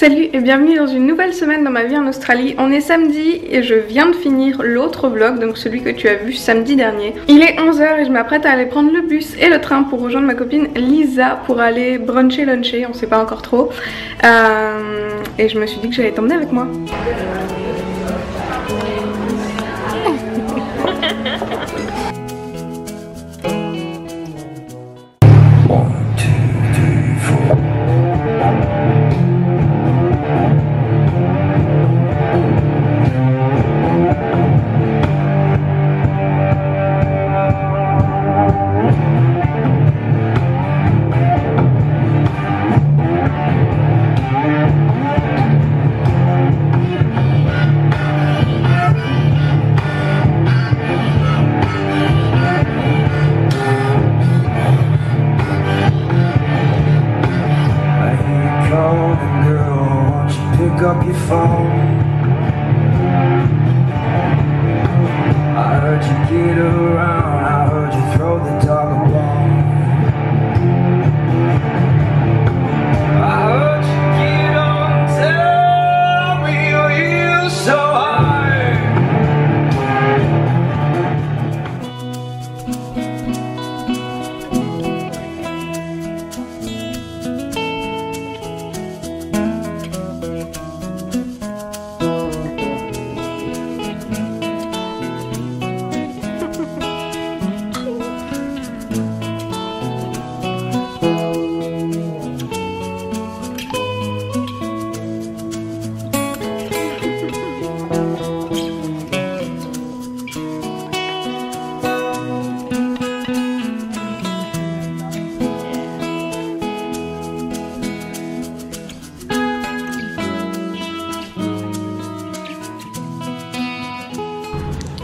Salut et bienvenue dans une nouvelle semaine dans ma vie en Australie. On est samedi et je viens de finir l'autre vlog, donc celui que tu as vu samedi dernier. Il est 11 h et je m'apprête à aller prendre le bus et le train pour rejoindre ma copine Lisa pour aller bruncher, luncher, on sait pas encore trop. Et je me suis dit que j'allais t'emmener avec moi. Up your phone. I heard you get around, I heard you throw the dog a bone. I heard you get on, tell me you so high.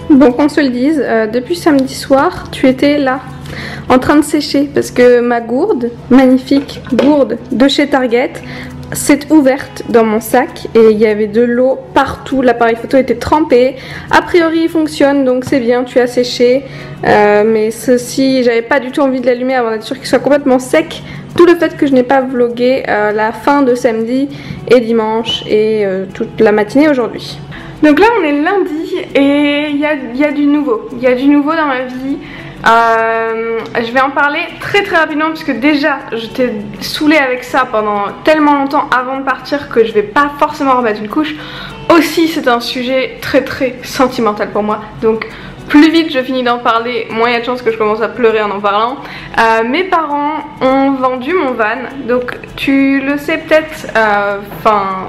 Bon, qu'on se le dise, depuis samedi soir, tu étais là, en train de sécher, parce que ma gourde, magnifique gourde de chez Target, s'est ouverte dans mon sac et il y avait de l'eau partout, l'appareil photo était trempé. A priori il fonctionne, donc c'est bien, tu as séché, mais ceci, j'avais pas du tout envie de l'allumer avant d'être sûre qu'il soit complètement sec. Tout le fait que je n'ai pas vlogué la fin de samedi et dimanche et toute la matinée aujourd'hui. Donc là on est lundi et il y a du nouveau. Il y a du nouveau dans ma vie. Je vais en parler très rapidement parce que déjà j'étais saoulée avec ça pendant tellement longtemps avant de partir que je vais pas forcément remettre une couche. Aussi c'est un sujet très sentimental pour moi, donc plus vite je finis d'en parler, moins il y a de chances que je commence à pleurer en parlant. Mes parents ont vendu mon van, donc tu le sais peut-être,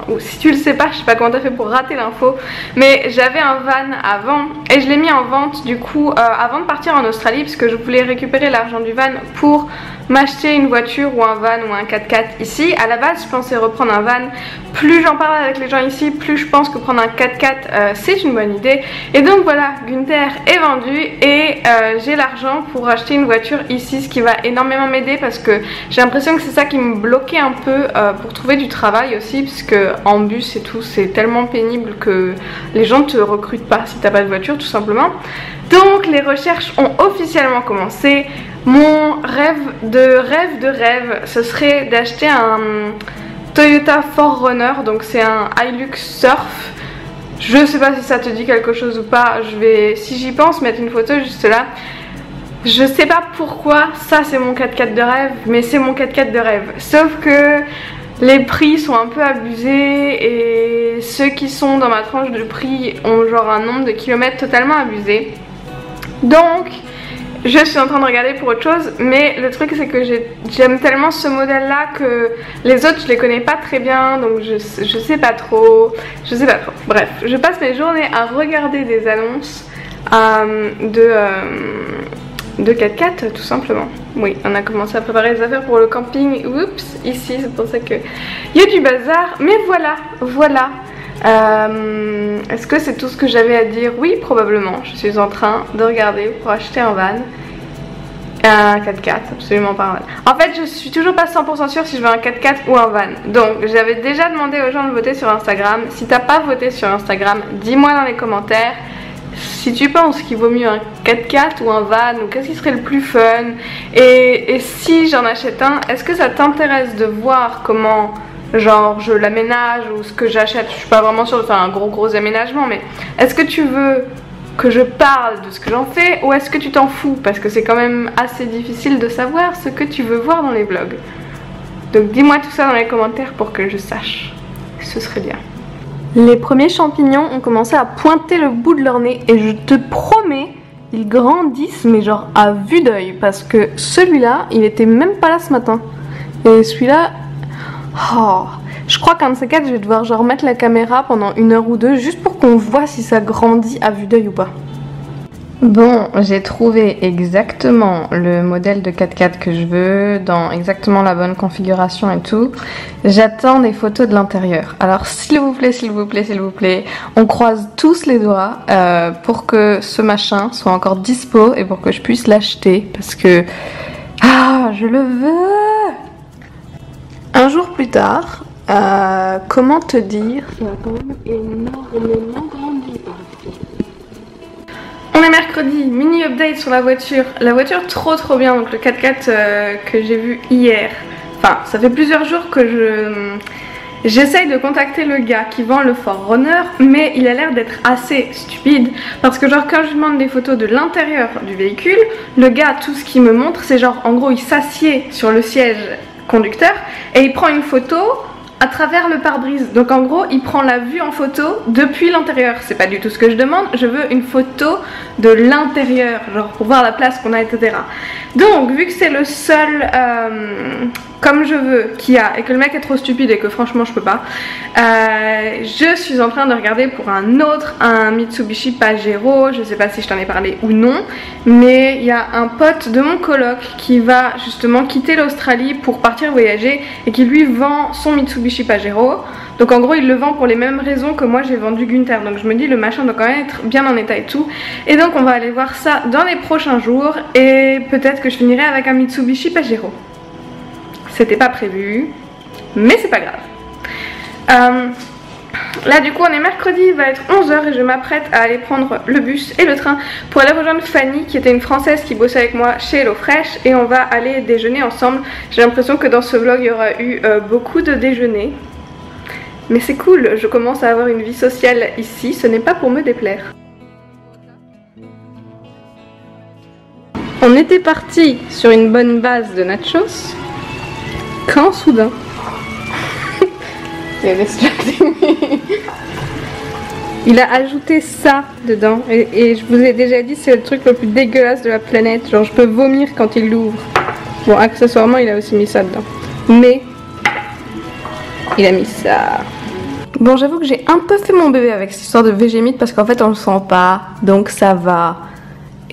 ou si tu le sais pas, je sais pas comment t'as fait pour rater l'info, mais j'avais un van avant et je l'ai mis en vente du coup avant de partir en Australie parce que je voulais récupérer l'argent du van pour m'acheter une voiture ou un van ou un 4x4 ici. À la base je pensais reprendre un van, plus j'en parle avec les gens ici, plus je pense que prendre un 4x4 c'est une bonne idée. Et donc voilà, Gunther est vendu et j'ai l'argent pour acheter une voiture ici, ce qui va énormément m'aider parce que j'ai l'impression que c'est ça qui me bloquait un peu pour trouver du travail aussi, parce que en bus et tout c'est tellement pénible que les gens te recrutent pas si t'as pas de voiture tout simplement. Donc les recherches ont officiellement commencé. Mon rêve de rêve, ce serait d'acheter un Toyota 4Runner, donc c'est un Hilux Surf. Je sais pas si ça te dit quelque chose ou pas, je vais, si j'y pense, mettre une photo juste là. Je sais pas pourquoi ça c'est mon 4x4 de rêve, mais c'est mon 4x4 de rêve. Sauf que les prix sont un peu abusés et ceux qui sont dans ma tranche de prix ont genre un nombre de kilomètres totalement abusé. Donc je suis en train de regarder pour autre chose, mais le truc c'est que j'aime tellement ce modèle là que les autres je les connais pas très bien, donc je sais pas trop, bref, je passe mes journées à regarder des annonces de 4x4 tout simplement. Oui, on a commencé à préparer les affaires pour le camping, oups, ici, c'est pour ça qu'il y a du bazar, mais voilà. Est-ce que c'est tout ce que j'avais à dire? Oui, probablement. Je suis en train de regarder pour acheter un van. Un 4x4, absolument pas un van. En fait, je suis toujours pas 100% sûre si je veux un 4x4 ou un van. Donc, j'avais déjà demandé aux gens de voter sur Instagram. Si t'as pas voté sur Instagram, dis-moi dans les commentaires si tu penses qu'il vaut mieux un 4x4 ou un van, ou qu'est-ce qui serait le plus fun, et si j'en achète un, est-ce que ça t'intéresse de voir comment genre je l'aménage ou ce que j'achète. Je suis pas vraiment sûre de faire un gros aménagement, mais est-ce que tu veux que je parle de ce que j'en fais ou est-ce que tu t'en fous? Parce que c'est quand même assez difficile de savoir ce que tu veux voir dans les vlogs. Donc dis-moi tout ça dans les commentaires pour que je sache. Ce serait bien. Les premiers champignons ont commencé à pointer le bout de leur nez et je te promets, ils grandissent mais genre à vue d'œil parce que celui-là, il était même pas là ce matin. Et celui-là, oh, je crois qu'un de ces quatre, je vais devoir genre mettre la caméra pendant 1 heure ou 2 juste pour qu'on voit si ça grandit à vue d'œil ou pas. Bon, j'ai trouvé exactement le modèle de 4x4 que je veux, dans exactement la bonne configuration et tout. J'attends des photos de l'intérieur. Alors s'il vous plaît, on croise tous les doigts pour que ce machin soit encore dispo et pour que je puisse l'acheter parce que... Ah, je le veux! Un jour plus tard, comment te dire, ça a quand même énormément grandi. On est mercredi, mini update sur la voiture. La voiture trop bien, donc le 4x4 que j'ai vu hier. Enfin, ça fait plusieurs jours que j'essaye de contacter le gars qui vend le 4Runner, mais il a l'air d'être assez stupide parce que genre quand je lui demande des photos de l'intérieur du véhicule, le gars tout ce qu'il me montre c'est genre en gros il s'assied sur le siège conducteur et il prend une photo à travers le pare-brise. Donc en gros il prend la vue en photo depuis l'intérieur. C'est pas du tout ce que je demande, je veux une photo de l'intérieur, genre pour voir la place qu'on a, etc. Donc vu que c'est le seul comme je veux qu'il y a et que le mec est trop stupide et que franchement je peux pas, je suis en train de regarder pour un Mitsubishi Pajero. Je sais pas si je t'en ai parlé ou non, mais il y a un pote de mon coloc qui va justement quitter l'Australie pour partir voyager et qui lui vend son Mitsubishi Pajero. Donc en gros il le vend pour les mêmes raisons que moi j'ai vendu Gunther. Donc je me dis le machin doit quand même être bien en état et tout. Et donc on va aller voir ça dans les prochains jours et peut-être que je finirai avec un Mitsubishi Pajero. C'était pas prévu, mais c'est pas grave. Là du coup on est mercredi, il va être 11 h et je m'apprête à aller prendre le bus et le train pour aller rejoindre Fanny qui était une Française qui bossait avec moi chez HelloFresh et on va aller déjeuner ensemble. J'ai l'impression que dans ce vlog il y aura eu beaucoup de déjeuners. Mais c'est cool, je commence à avoir une vie sociale ici, ce n'est pas pour me déplaire. On était parti sur une bonne base de nachos, quand soudain... Il a ajouté ça dedans et je vous ai déjà dit c'est le truc le plus dégueulasse de la planète, genre je peux vomir quand il l'ouvre. Bon accessoirement il a aussi mis ça dedans, mais il a mis ça. Bon j'avoue que j'ai un peu fait mon bébé avec cette histoire de Végémite parce qu'en fait on le sent pas, donc ça va.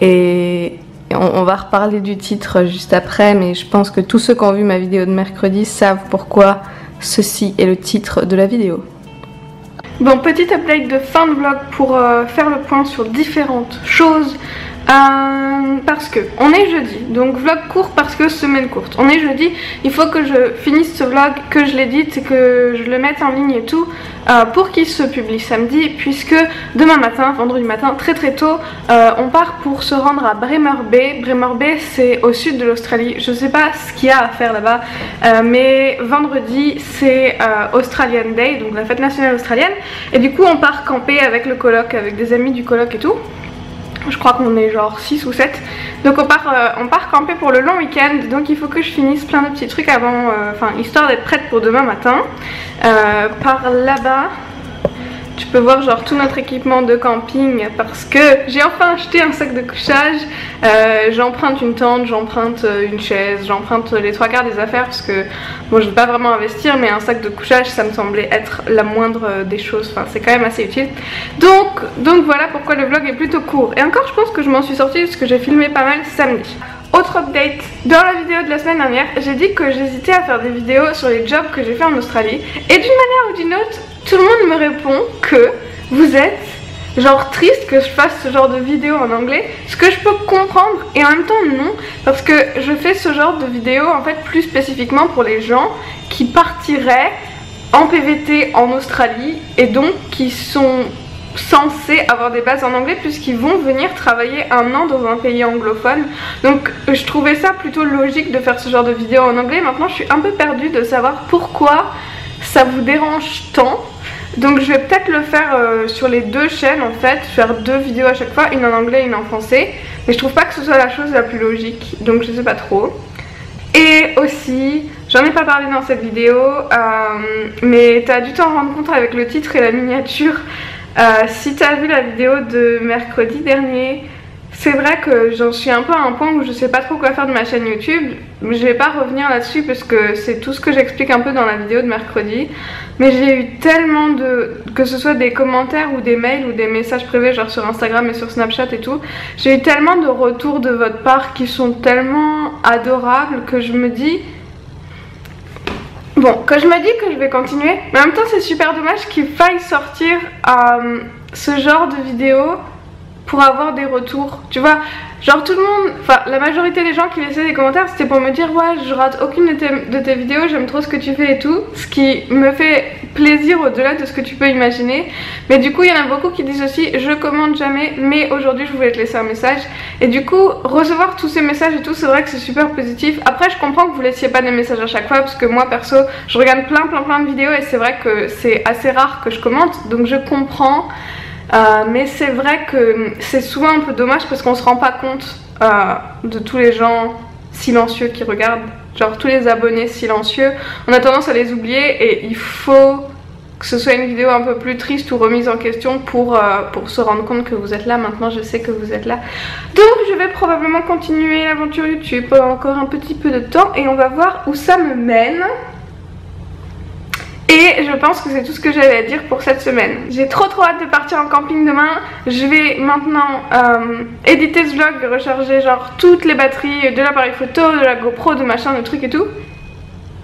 Et on va reparler du titre juste après, mais je pense que tous ceux qui ont vu ma vidéo de mercredi savent pourquoi ceci est le titre de la vidéo. Bon, petit update de fin de vlog pour faire le point sur différentes choses. Parce que on est jeudi, donc vlog court parce que semaine courte. On est jeudi, il faut que je finisse ce vlog, que je l'édite et que je le mette en ligne et tout pour qu'il se publie samedi, puisque demain matin, vendredi matin, très tôt, on part pour se rendre à Bremer Bay. Bremer Bay c'est au sud de l'Australie, je sais pas ce qu'il y a à faire là-bas, mais vendredi c'est Australian Day, donc la fête nationale australienne, et du coup on part camper avec le coloc, avec des amis du coloc et tout. Je crois qu'on est genre 6 ou 7. Donc on part camper pour le long week-end. Donc il faut que je finisse plein de petits trucs avant, histoire d'être prête pour demain matin. Par là-bas, tu peux voir genre tout notre équipement de camping parce que j'ai enfin acheté un sac de couchage. J'emprunte une tente, j'emprunte une chaise, j'emprunte les 3/4 des affaires parce que bon, je ne vais pas vraiment investir, mais un sac de couchage ça me semblait être la moindre des choses, enfin c'est quand même assez utile. Donc voilà pourquoi le vlog est plutôt court. Et encore je pense que je m'en suis sortie parce que j'ai filmé pas mal samedi. Autre update, dans la vidéo de la semaine dernière, j'ai dit que j'hésitais à faire des vidéos sur les jobs que j'ai fait en Australie. Et d'une manière ou d'une autre, tout le monde me répond que vous êtes genre triste que je fasse ce genre de vidéo en anglais. Ce que je peux comprendre et en même temps non, parce que je fais ce genre de vidéo en fait plus spécifiquement pour les gens qui partiraient en PVT en Australie et donc qui sont censés avoir des bases en anglais puisqu'ils vont venir travailler 1 an dans un pays anglophone. Donc je trouvais ça plutôt logique de faire ce genre de vidéo en anglais. Maintenant je suis un peu perdue de savoir pourquoi ça vous dérange tant. Donc je vais peut-être le faire sur les deux chaînes en fait, faire 2 vidéos à chaque fois, une en anglais et une en français. Mais je trouve pas que ce soit la chose la plus logique, donc je sais pas trop. Et aussi, j'en ai pas parlé dans cette vidéo, mais t'as dû t'en rendre compte avec le titre et la miniature. Si t'as vu la vidéo de mercredi dernier, c'est vrai que j'en suis un peu à un point où je sais pas trop quoi faire de ma chaîne YouTube. Je vais pas revenir là-dessus parce que c'est tout ce que j'explique un peu dans la vidéo de mercredi. Mais j'ai eu tellement que ce soit des commentaires ou des mails ou des messages privés genre sur Instagram et sur Snapchat et tout, j'ai eu tellement de retours de votre part qui sont tellement adorables que je me dis... Bon, que je me dis que je vais continuer, mais en même temps c'est super dommage qu'il faille sortir ce genre de vidéo pour avoir des retours, tu vois, genre tout le monde, enfin la majorité des gens qui laissaient des commentaires c'était pour me dire ouais je rate aucune de tes vidéos, j'aime trop ce que tu fais et tout, ce qui me fait plaisir au-delà de ce que tu peux imaginer. Mais du coup il y en a beaucoup qui disent aussi je commente jamais mais aujourd'hui je voulais te laisser un message, et du coup recevoir tous ces messages et tout c'est vrai que c'est super positif. Après je comprends que vous laissiez pas des messages à chaque fois parce que moi perso je regarde plein de vidéos et c'est vrai que c'est assez rare que je commente, donc je comprends. Mais c'est vrai que c'est souvent un peu dommage parce qu'on se rend pas compte de tous les gens silencieux qui regardent, genre tous les abonnés silencieux, on a tendance à les oublier et il faut que ce soit une vidéo un peu plus triste ou remise en question pour se rendre compte que vous êtes là. Maintenant je sais que vous êtes là, donc je vais probablement continuer l'aventure YouTube pendant encore un petit peu de temps et on va voir où ça me mène. Et je pense que c'est tout ce que j'avais à dire pour cette semaine. J'ai trop hâte de partir en camping demain. Je vais maintenant éditer ce vlog, recharger genre toutes les batteries de l'appareil photo, de la GoPro, de machin, de trucs et tout.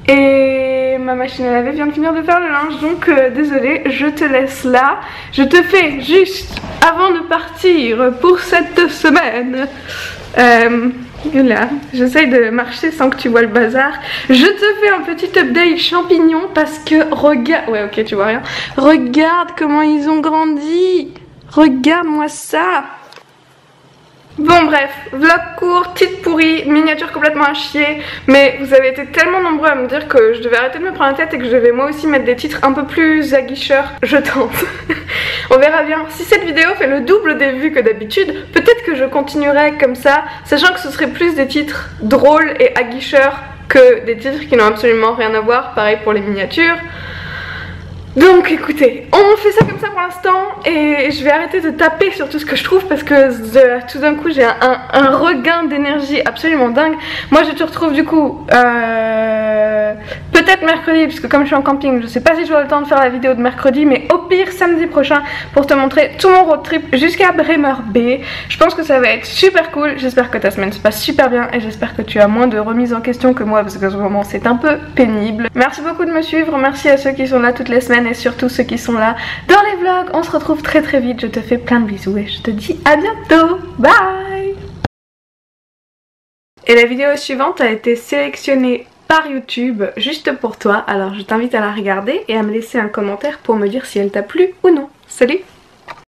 Et ma machine à laver vient de finir de faire le linge, donc désolée, je te laisse là. Je te fais juste, avant de partir pour cette semaine, là, j'essaye de marcher sans que tu vois le bazar. Je te fais un petit update champignon parce que regarde... Ouais ok tu vois rien. Regarde comment ils ont grandi. Regarde-moi ça. Bon bref, vlog court, titre pourri, miniature complètement à chier. Mais vous avez été tellement nombreux à me dire que je devais arrêter de me prendre la tête et que je devais moi aussi mettre des titres un peu plus aguicheurs. Je tente. On verra bien. Si cette vidéo fait le double des vues que d'habitude, peut-être que je continuerai comme ça, sachant que ce serait plus des titres drôles et aguicheurs que des titres qui n'ont absolument rien à voir. Pareil pour les miniatures. Donc écoutez, on fait ça comme ça pour l'instant et je vais arrêter de taper sur tout ce que je trouve parce que tout d'un coup j'ai un regain d'énergie absolument dingue. Moi je te retrouve du coup peut-être mercredi puisque comme je suis en camping je sais pas si j'aurai le temps de faire la vidéo de mercredi, mais au pire samedi prochain pour te montrer tout mon road trip jusqu'à Bremer Bay. Je pense que ça va être super cool, j'espère que ta semaine se passe super bien et j'espère que tu as moins de remises en question que moi parce que en ce moment c'est un peu pénible. Merci beaucoup de me suivre, merci à ceux qui sont là toutes les semaines et surtout ceux qui sont là dans les vlogs. On se retrouve très vite, je te fais plein de bisous et je te dis à bientôt, bye. Et la vidéo suivante a été sélectionnée par YouTube juste pour toi, alors je t'invite à la regarder et à me laisser un commentaire pour me dire si elle t'a plu ou non. Salut!